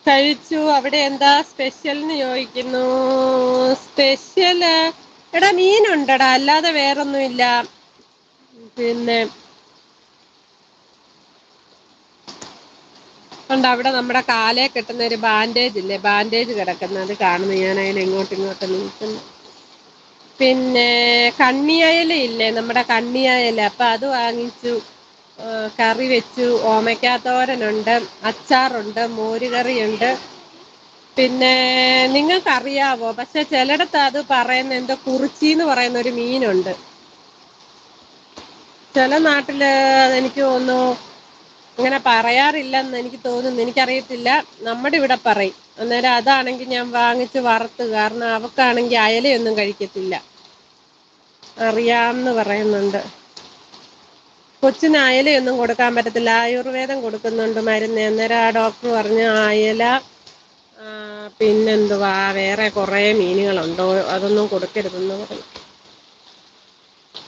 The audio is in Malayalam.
കഴിച്ചു. അവിടെ എന്താ സ്പെഷ്യൽന്ന് ചോദിക്കുന്നു. സ്പെഷ്യല് എടാ മീനുണ്ടടാ, അല്ലാതെ വേറൊന്നുമില്ല. പിന്നെ ഉണ്ട് അവിടെ നമ്മുടെ കാലേ കെട്ടുന്ന ഒരു ബാൻഡേജ് ഇല്ലേ, ബാൻഡേജ് കിടക്കുന്നത് കാണുന്നു. ഞാൻ അതിനെ ഇങ്ങോട്ടും ഇങ്ങോട്ടും നീക്കുന്നു. പിന്നെ കണ്ണിയല ഇല്ലേ, നമ്മുടെ കണ്ണിയല, അപ്പൊ അത് വാങ്ങിച്ചു. കറി വെച്ചു. ഓമയ്ക്കാത്തോരനുണ്ട്, അച്ചാറുണ്ട്, മോരുകറിയുണ്ട്. പിന്നെ നിങ്ങൾക്കറിയാവോ, പക്ഷെ ചിലടത്ത് അത് പറയുന്ന എന്തോ കുറിച്ചിന്ന് പറയുന്ന ഒരു മീനുണ്ട്. ചില നാട്ടില് അതെനിക്ക് തോന്നുന്നു അങ്ങനെ പറയാറില്ലെന്ന് എനിക്ക് തോന്നുന്നു, എനിക്കറിയത്തില്ല. നമ്മുടെ ഇവിടെ പറയും. അന്നേരം അതാണെങ്കി ഞാൻ വാങ്ങിച്ച് വറുത്ത്. കാരണം അവക്കാണെങ്കി അയലയൊന്നും കഴിക്കത്തില്ല, അറിയാന്ന് പറയുന്നുണ്ട്. കൊച്ചിന് അയലയൊന്നും കൊടുക്കാൻ പറ്റത്തില്ല, ആയുർവേദം കൊടുക്കുന്നുണ്ട് മരുന്ന്. അന്നേരം ആ ഡോക്ടർ പറഞ്ഞു അയല, പിന്നെന്തുവാ വേറെ കുറെ മീനുകളുണ്ടോ, അതൊന്നും കൊടുക്കരുതെന്ന് പറഞ്ഞു.